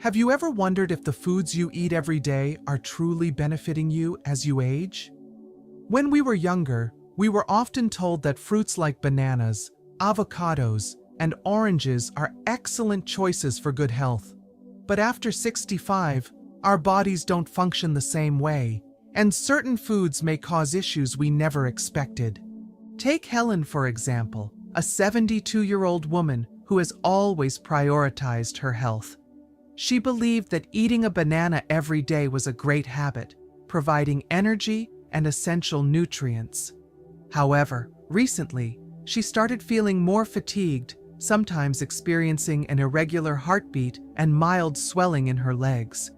Have you ever wondered if the foods you eat every day are truly benefiting you as you age? When we were younger, we were often told that fruits like bananas, avocados, and oranges are excellent choices for good health. But after 65, our bodies don't function the same way, and certain foods may cause issues we never expected. Take Helen, for example, a 72-year-old woman who has always prioritized her health. She believed that eating a banana every day was a great habit, providing energy and essential nutrients. However, recently, she started feeling more fatigued, sometimes experiencing an irregular heartbeat and mild swelling in her legs.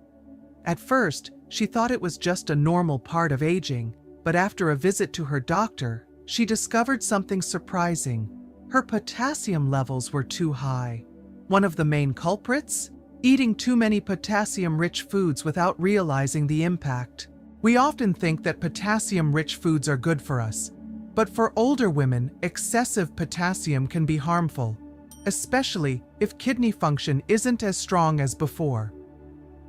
At first, she thought it was just a normal part of aging, but after a visit to her doctor, she discovered something surprising. Her potassium levels were too high. One of the main culprits? Eating too many potassium-rich foods without realizing the impact. We often think that potassium-rich foods are good for us, but for older women, excessive potassium can be harmful, especially if kidney function isn't as strong as before.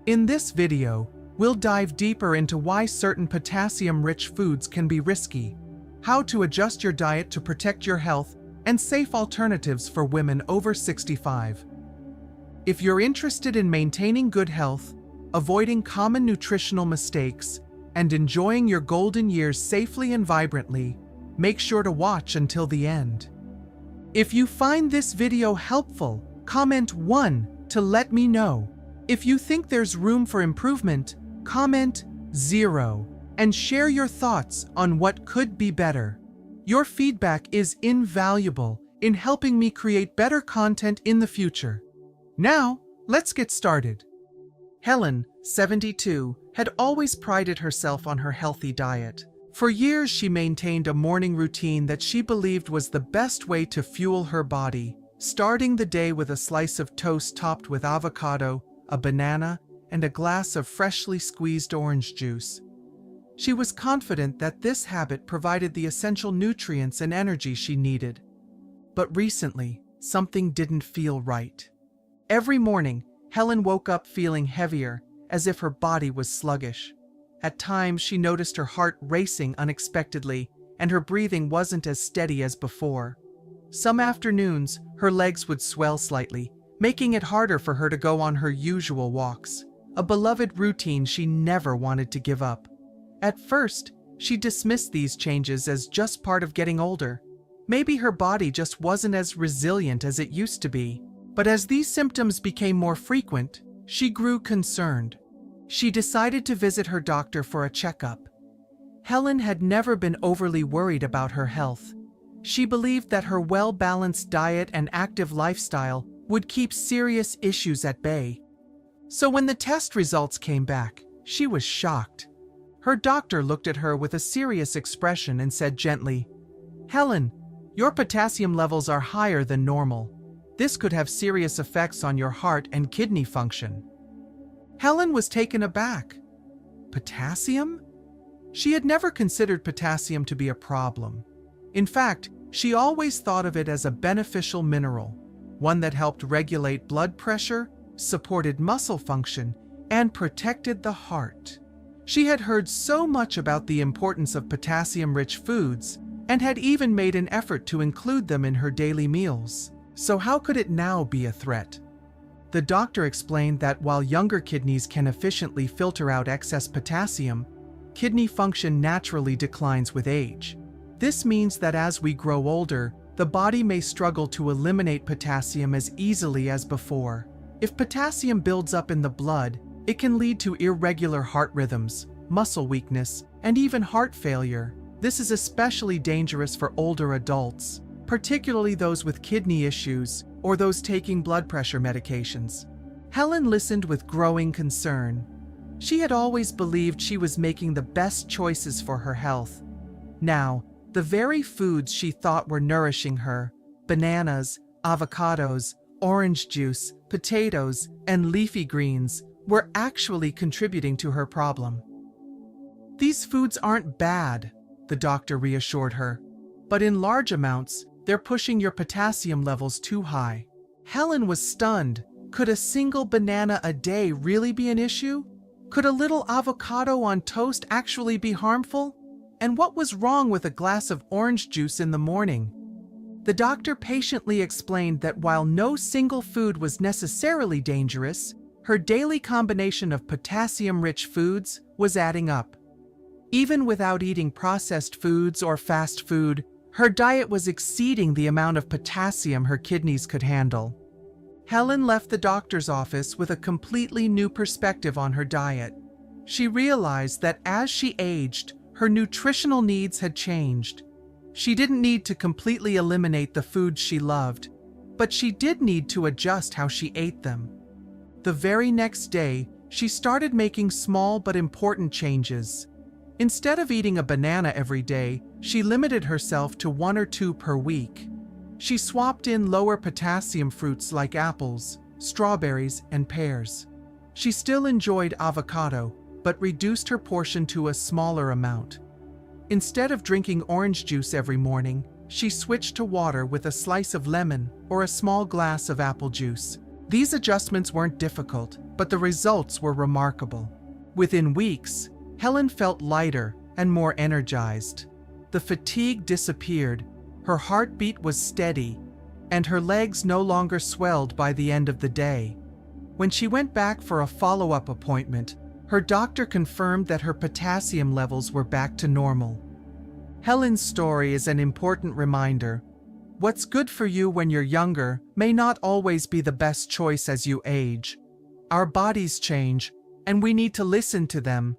In this video, we'll dive deeper into why certain potassium-rich foods can be risky, how to adjust your diet to protect your health, and safe alternatives for women over 65. If you're interested in maintaining good health, avoiding common nutritional mistakes, and enjoying your golden years safely and vibrantly, make sure to watch until the end. If you find this video helpful, comment 1 to let me know. If you think there's room for improvement, comment 0 and share your thoughts on what could be better. Your feedback is invaluable in helping me create better content in the future. Now, let's get started. Helen, 72, had always prided herself on her healthy diet. For years, she maintained a morning routine that she believed was the best way to fuel her body, starting the day with a slice of toast topped with avocado, a banana, and a glass of freshly squeezed orange juice. She was confident that this habit provided the essential nutrients and energy she needed. But recently, something didn't feel right. Every morning, Helen woke up feeling heavier, as if her body was sluggish. At times, she noticed her heart racing unexpectedly, and her breathing wasn't as steady as before. Some afternoons, her legs would swell slightly, making it harder for her to go on her usual walks, a beloved routine she never wanted to give up. At first, she dismissed these changes as just part of getting older. Maybe her body just wasn't as resilient as it used to be. But as these symptoms became more frequent, she grew concerned. She decided to visit her doctor for a checkup. Helen had never been overly worried about her health. She believed that her well-balanced diet and active lifestyle would keep serious issues at bay. So when the test results came back, she was shocked. Her doctor looked at her with a serious expression and said gently, "Helen, your potassium levels are higher than normal. This could have serious effects on your heart and kidney function." Helen was taken aback. Potassium? She had never considered potassium to be a problem. In fact, she always thought of it as a beneficial mineral, one that helped regulate blood pressure, supported muscle function, and protected the heart. She had heard so much about the importance of potassium-rich foods and had even made an effort to include them in her daily meals. So how could it now be a threat? The doctor explained that while younger kidneys can efficiently filter out excess potassium, kidney function naturally declines with age. This means that as we grow older, the body may struggle to eliminate potassium as easily as before. If potassium builds up in the blood, it can lead to irregular heart rhythms, muscle weakness, and even heart failure. This is especially dangerous for older adults, particularly those with kidney issues or those taking blood pressure medications. Helen listened with growing concern. She had always believed she was making the best choices for her health. Now, the very foods she thought were nourishing her, bananas, avocados, orange juice, potatoes, and leafy greens, were actually contributing to her problem. "These foods aren't bad," the doctor reassured her, "but in large amounts, they're pushing your potassium levels too high." Helen was stunned. Could a single banana a day really be an issue? Could a little avocado on toast actually be harmful? And what was wrong with a glass of orange juice in the morning? The doctor patiently explained that while no single food was necessarily dangerous, her daily combination of potassium-rich foods was adding up. Even without eating processed foods or fast food, her diet was exceeding the amount of potassium her kidneys could handle. Helen left the doctor's office with a completely new perspective on her diet. She realized that as she aged, her nutritional needs had changed. She didn't need to completely eliminate the foods she loved, but she did need to adjust how she ate them. The very next day, she started making small but important changes. Instead of eating a banana every day, she limited herself to 1 or 2 per week. She swapped in lower potassium fruits like apples, strawberries, and pears. She still enjoyed avocado, but reduced her portion to a smaller amount. Instead of drinking orange juice every morning, she switched to water with a slice of lemon or a small glass of apple juice. These adjustments weren't difficult, but the results were remarkable. Within weeks, Helen felt lighter and more energized. The fatigue disappeared, her heartbeat was steady, and her legs no longer swelled by the end of the day. When she went back for a follow-up appointment, her doctor confirmed that her potassium levels were back to normal. Helen's story is an important reminder. What's good for you when you're younger may not always be the best choice as you age. Our bodies change, and we need to listen to them.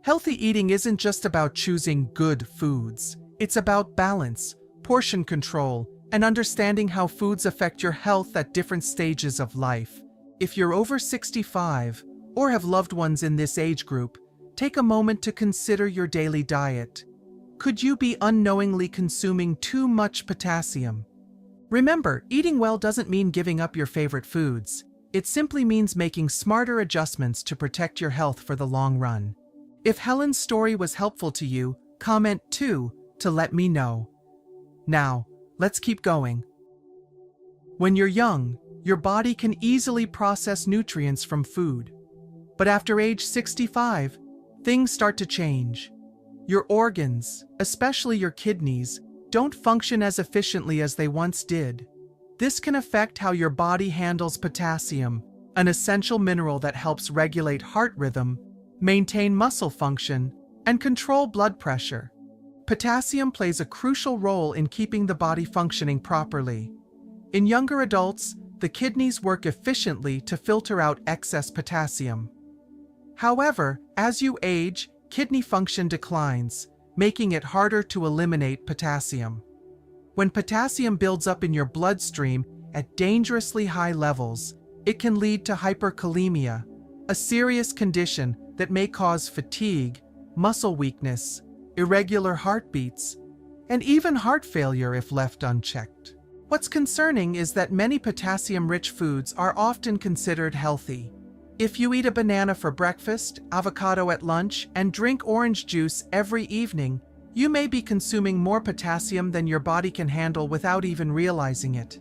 Healthy eating isn't just about choosing good foods. It's about balance, portion control, and understanding how foods affect your health at different stages of life. If you're over 65 or have loved ones in this age group, take a moment to consider your daily diet. Could you be unknowingly consuming too much potassium? Remember, eating well doesn't mean giving up your favorite foods. It simply means making smarter adjustments to protect your health for the long run. If Helen's story was helpful to you, comment too to let me know. Now, let's keep going. When you're young, your body can easily process nutrients from food. But after age 65, things start to change. Your organs, especially your kidneys, don't function as efficiently as they once did. This can affect how your body handles potassium, an essential mineral that helps regulate heart rhythm, maintain muscle function, and control blood pressure. Potassium plays a crucial role in keeping the body functioning properly. In younger adults, the kidneys work efficiently to filter out excess potassium. However, as you age, kidney function declines, making it harder to eliminate potassium. When potassium builds up in your bloodstream at dangerously high levels, it can lead to hyperkalemia, a serious condition that may cause fatigue, muscle weakness, irregular heartbeats, and even heart failure if left unchecked. What's concerning is that many potassium-rich foods are often considered healthy. If you eat a banana for breakfast, avocado at lunch, and drink orange juice every evening, you may be consuming more potassium than your body can handle without even realizing it.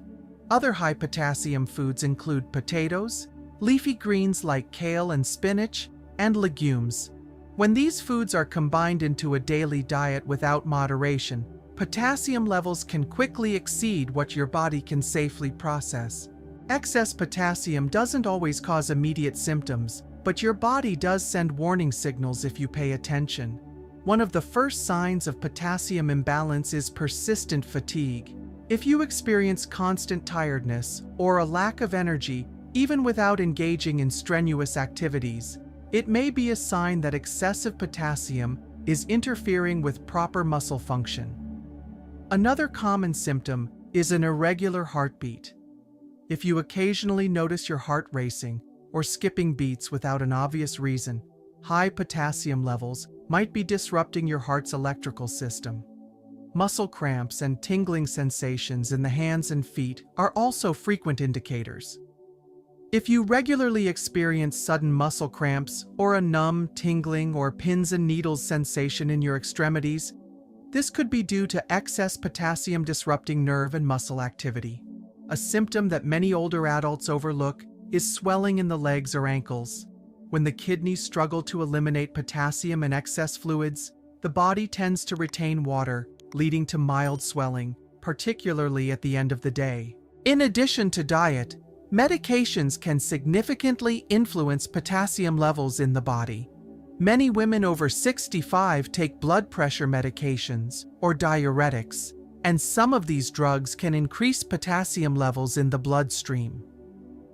Other high-potassium foods include potatoes, leafy greens like kale and spinach, and legumes. When these foods are combined into a daily diet without moderation, potassium levels can quickly exceed what your body can safely process. Excess potassium doesn't always cause immediate symptoms, but your body does send warning signals if you pay attention. One of the first signs of potassium imbalance is persistent fatigue. If you experience constant tiredness or a lack of energy, even without engaging in strenuous activities, it may be a sign that excessive potassium is interfering with proper muscle function. Another common symptom is an irregular heartbeat. If you occasionally notice your heart racing or skipping beats without an obvious reason, high potassium levels might be disrupting your heart's electrical system. Muscle cramps and tingling sensations in the hands and feet are also frequent indicators. If you regularly experience sudden muscle cramps or a numb, tingling, or pins and needles sensation in your extremities, this could be due to excess potassium disrupting nerve and muscle activity. A symptom that many older adults overlook is swelling in the legs or ankles. When the kidneys struggle to eliminate potassium and excess fluids, the body tends to retain water, leading to mild swelling, particularly at the end of the day. In addition to diet, medications can significantly influence potassium levels in the body. Many women over 65 take blood pressure medications or diuretics, and some of these drugs can increase potassium levels in the bloodstream.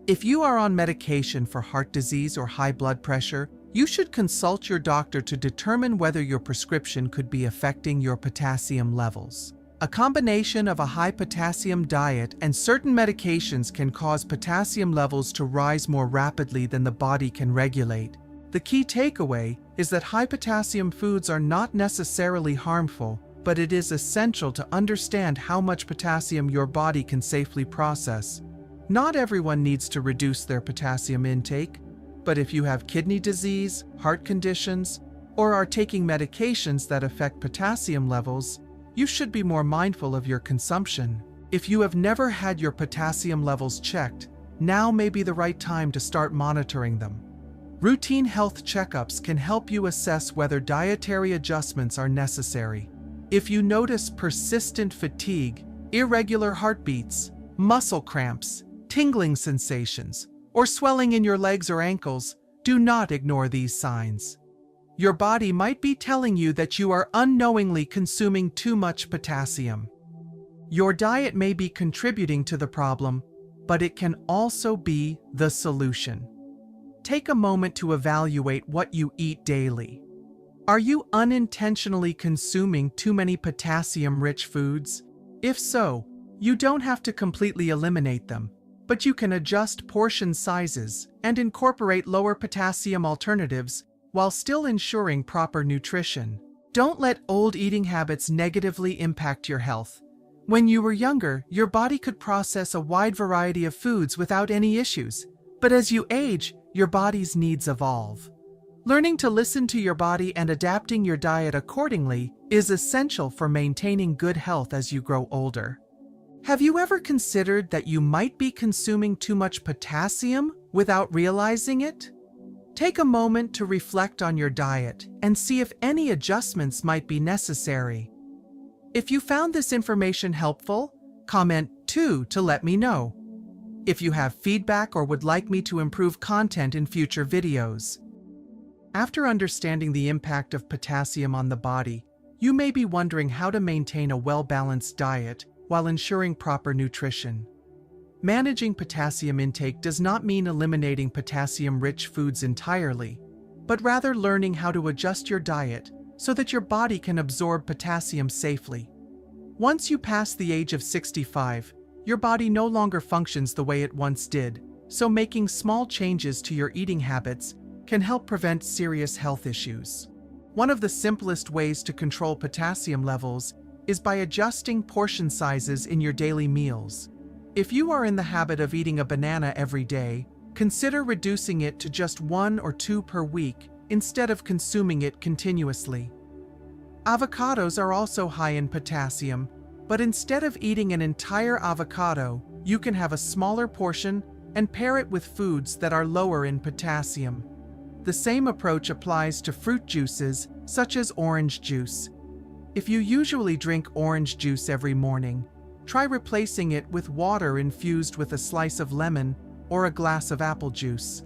If you are on medication for heart disease or high blood pressure, you should consult your doctor to determine whether your prescription could be affecting your potassium levels. A combination of a high potassium diet and certain medications can cause potassium levels to rise more rapidly than the body can regulate. The key takeaway is that high potassium foods are not necessarily harmful, but it is essential to understand how much potassium your body can safely process. Not everyone needs to reduce their potassium intake, but if you have kidney disease, heart conditions, or are taking medications that affect potassium levels, you should be more mindful of your consumption. If you have never had your potassium levels checked, now may be the right time to start monitoring them. Routine health checkups can help you assess whether dietary adjustments are necessary. If you notice persistent fatigue, irregular heartbeats, muscle cramps, tingling sensations, or swelling in your legs or ankles, do not ignore these signs. Your body might be telling you that you are unknowingly consuming too much potassium. Your diet may be contributing to the problem, but it can also be the solution. Take a moment to evaluate what you eat daily. Are you unintentionally consuming too many potassium-rich foods? If so, you don't have to completely eliminate them, but you can adjust portion sizes and incorporate lower potassium alternatives while still ensuring proper nutrition. Don't let old eating habits negatively impact your health. When you were younger, your body could process a wide variety of foods without any issues, but as you age, your body's needs evolve. Learning to listen to your body and adapting your diet accordingly is essential for maintaining good health as you grow older. Have you ever considered that you might be consuming too much potassium without realizing it? Take a moment to reflect on your diet and see if any adjustments might be necessary. If you found this information helpful, comment too to let me know. If you have feedback or would like me to improve content in future videos. After understanding the impact of potassium on the body, you may be wondering how to maintain a well-balanced diet while ensuring proper nutrition. Managing potassium intake does not mean eliminating potassium-rich foods entirely, but rather learning how to adjust your diet so that your body can absorb potassium safely. Once you pass the age of 65, your body no longer functions the way it once did, so making small changes to your eating habits can help prevent serious health issues. One of the simplest ways to control potassium levels is by adjusting portion sizes in your daily meals. If you are in the habit of eating a banana every day, consider reducing it to just 1 or 2 per week instead of consuming it continuously. Avocados are also high in potassium, but instead of eating an entire avocado, you can have a smaller portion and pair it with foods that are lower in potassium. The same approach applies to fruit juices, such as orange juice. If you usually drink orange juice every morning, try replacing it with water infused with a slice of lemon or a glass of apple juice.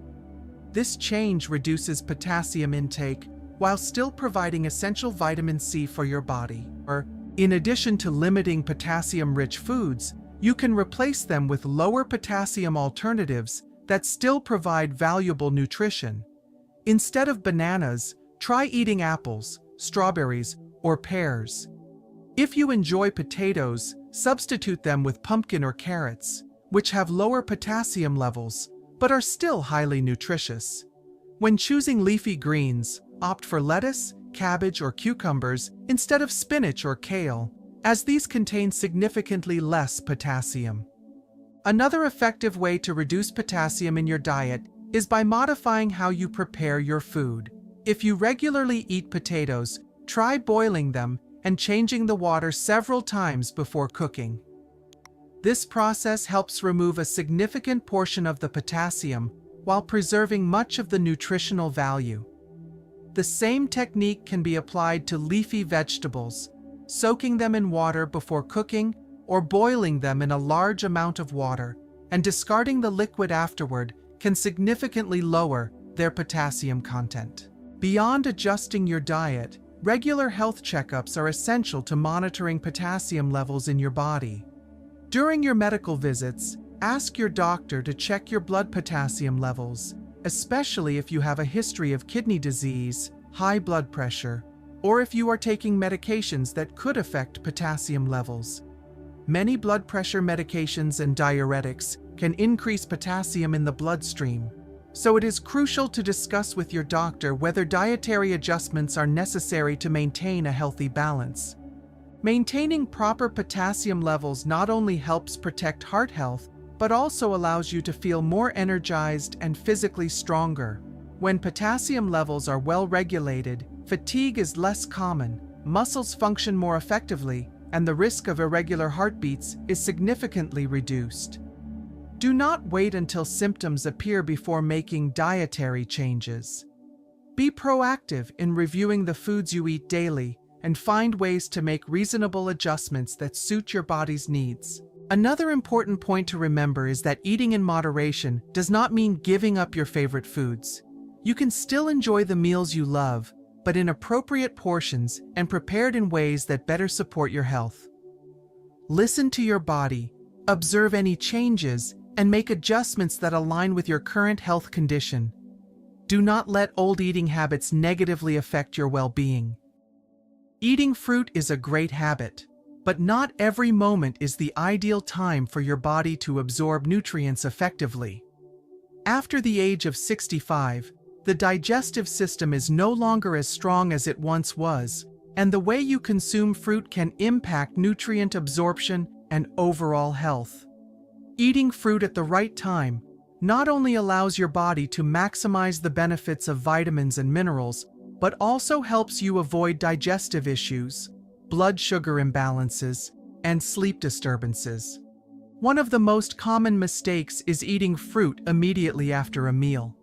This change reduces potassium intake while still providing essential vitamin C for your body. In addition to limiting potassium-rich foods, you can replace them with lower potassium alternatives that still provide valuable nutrition. Instead of bananas, try eating apples, strawberries, or pears. If you enjoy potatoes, substitute them with pumpkin or carrots, which have lower potassium levels, but are still highly nutritious. When choosing leafy greens, opt for lettuce, cabbage, or cucumbers instead of spinach or kale, as these contain significantly less potassium. Another effective way to reduce potassium in your diet is by modifying how you prepare your food. If you regularly eat potatoes, try boiling them and changing the water several times before cooking. This process helps remove a significant portion of the potassium while preserving much of the nutritional value. The same technique can be applied to leafy vegetables, soaking them in water before cooking or boiling them in a large amount of water, and discarding the liquid afterward can significantly lower their potassium content. Beyond adjusting your diet, regular health checkups are essential to monitoring potassium levels in your body. During your medical visits, ask your doctor to check your blood potassium levels, especially if you have a history of kidney disease, high blood pressure, or if you are taking medications that could affect potassium levels. Many blood pressure medications and diuretics can increase potassium in the bloodstream, so it is crucial to discuss with your doctor whether dietary adjustments are necessary to maintain a healthy balance. Maintaining proper potassium levels not only helps protect heart health, but also allows you to feel more energized and physically stronger. When potassium levels are well regulated, fatigue is less common, muscles function more effectively, and the risk of irregular heartbeats is significantly reduced. Do not wait until symptoms appear before making dietary changes. Be proactive in reviewing the foods you eat daily and find ways to make reasonable adjustments that suit your body's needs. Another important point to remember is that eating in moderation does not mean giving up your favorite foods. You can still enjoy the meals you love, but in appropriate portions and prepared in ways that better support your health. Listen to your body, observe any changes, and make adjustments that align with your current health condition. Do not let old eating habits negatively affect your well-being. Eating fruit is a great habit, but not every moment is the ideal time for your body to absorb nutrients effectively. After the age of 65, the digestive system is no longer as strong as it once was, and the way you consume fruit can impact nutrient absorption and overall health. Eating fruit at the right time not only allows your body to maximize the benefits of vitamins and minerals, but also helps you avoid digestive issues, blood sugar imbalances, and sleep disturbances. One of the most common mistakes is eating fruit immediately after a meal.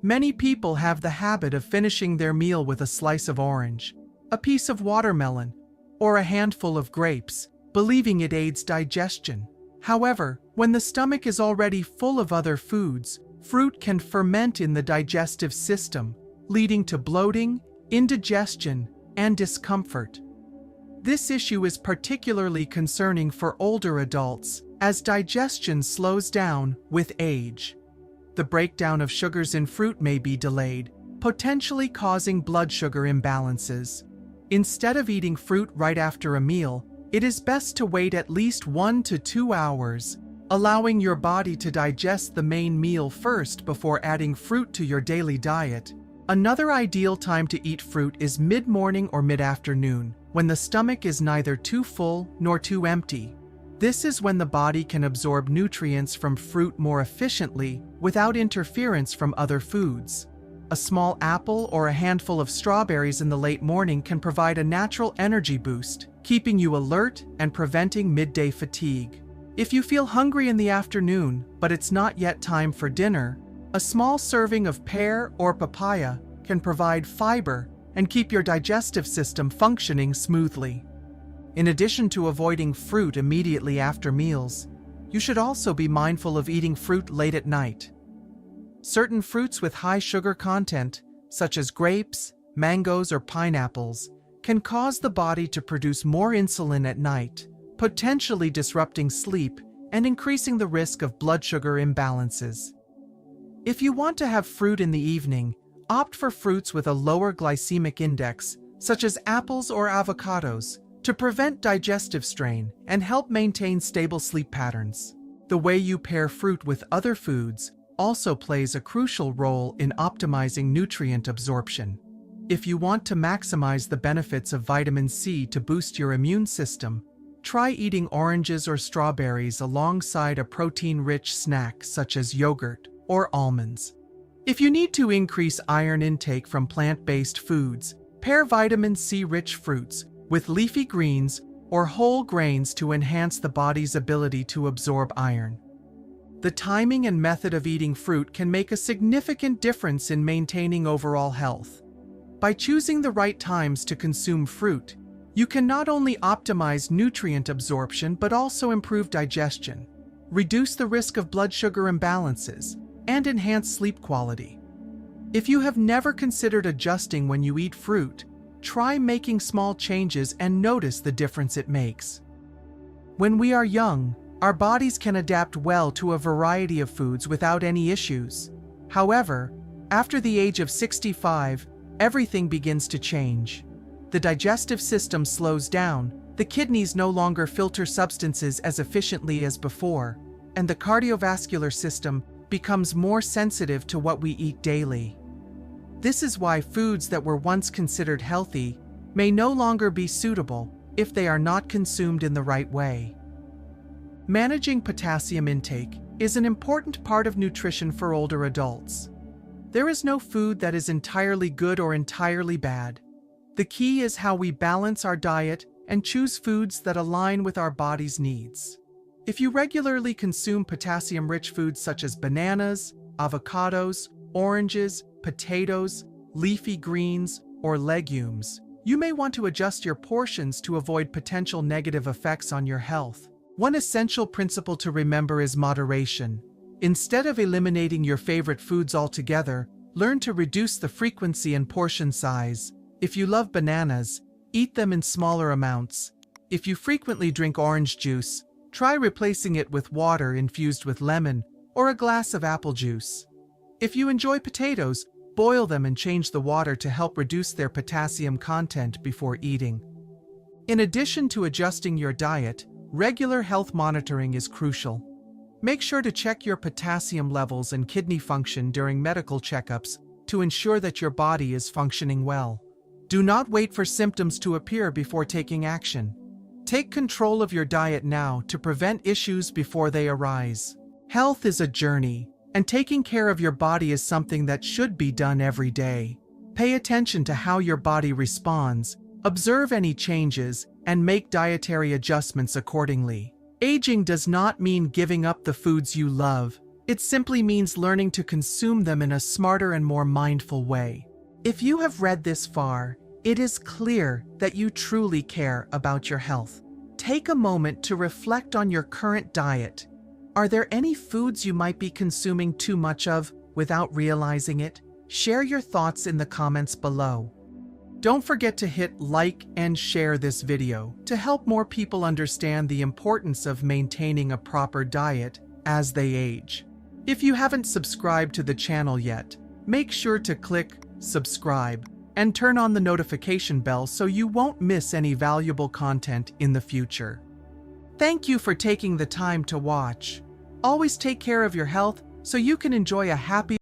Many people have the habit of finishing their meal with a slice of orange, a piece of watermelon, or a handful of grapes, believing it aids digestion. However, when the stomach is already full of other foods, fruit can ferment in the digestive system, leading to bloating, indigestion, and discomfort. This issue is particularly concerning for older adults, as digestion slows down with age. The breakdown of sugars in fruit may be delayed, potentially causing blood sugar imbalances. Instead of eating fruit right after a meal, it is best to wait at least 1 to 2 hours, allowing your body to digest the main meal first before adding fruit to your daily diet. Another ideal time to eat fruit is mid-morning or mid-afternoon, when the stomach is neither too full nor too empty. This is when the body can absorb nutrients from fruit more efficiently without interference from other foods. A small apple or a handful of strawberries in the late morning can provide a natural energy boost, keeping you alert and preventing midday fatigue. If you feel hungry in the afternoon, but it's not yet time for dinner, a small serving of pear or papaya can provide fiber and keep your digestive system functioning smoothly. In addition to avoiding fruit immediately after meals, you should also be mindful of eating fruit late at night. Certain fruits with high sugar content, such as grapes, mangoes, or pineapples, can cause the body to produce more insulin at night, potentially disrupting sleep and increasing the risk of blood sugar imbalances. If you want to have fruit in the evening, opt for fruits with a lower glycemic index, such as apples or avocados, to prevent digestive strain and help maintain stable sleep patterns. The way you pair fruit with other foods also plays a crucial role in optimizing nutrient absorption. If you want to maximize the benefits of vitamin C to boost your immune system, try eating oranges or strawberries alongside a protein-rich snack such as yogurt or almonds. If you need to increase iron intake from plant-based foods, pair vitamin C-rich fruits with leafy greens or whole grains to enhance the body's ability to absorb iron. The timing and method of eating fruit can make a significant difference in maintaining overall health. By choosing the right times to consume fruit, you can not only optimize nutrient absorption but also improve digestion, reduce the risk of blood sugar imbalances, and enhance sleep quality. If you have never considered adjusting when you eat fruit, try making small changes and notice the difference it makes. When we are young, our bodies can adapt well to a variety of foods without any issues. However, after the age of 65, everything begins to change. The digestive system slows down, the kidneys no longer filter substances as efficiently as before, and the cardiovascular system becomes more sensitive to what we eat daily. This is why foods that were once considered healthy may no longer be suitable if they are not consumed in the right way. Managing potassium intake is an important part of nutrition for older adults. There is no food that is entirely good or entirely bad. The key is how we balance our diet and choose foods that align with our body's needs. If you regularly consume potassium-rich foods such as bananas, avocados, oranges, potatoes, leafy greens, or legumes, you may want to adjust your portions to avoid potential negative effects on your health. One essential principle to remember is moderation. Instead of eliminating your favorite foods altogether, learn to reduce the frequency and portion size. If you love bananas, eat them in smaller amounts. If you frequently drink orange juice, try replacing it with water infused with lemon or a glass of apple juice. If you enjoy potatoes, boil them and change the water to help reduce their potassium content before eating. In addition to adjusting your diet, regular health monitoring is crucial. Make sure to check your potassium levels and kidney function during medical checkups to ensure that your body is functioning well. Do not wait for symptoms to appear before taking action. Take control of your diet now to prevent issues before they arise. Health is a journey, and taking care of your body is something that should be done every day. Pay attention to how your body responds, observe any changes, and make dietary adjustments accordingly. Aging does not mean giving up the foods you love. It simply means learning to consume them in a smarter and more mindful way. If you have read this far, it is clear that you truly care about your health. Take a moment to reflect on your current diet. Are there any foods you might be consuming too much of without realizing it? Share your thoughts in the comments below. Don't forget to hit like and share this video to help more people understand the importance of maintaining a proper diet as they age. If you haven't subscribed to the channel yet, make sure to click subscribe and turn on the notification bell so you won't miss any valuable content in the future. Thank you for taking the time to watch. Always take care of your health so you can enjoy a happy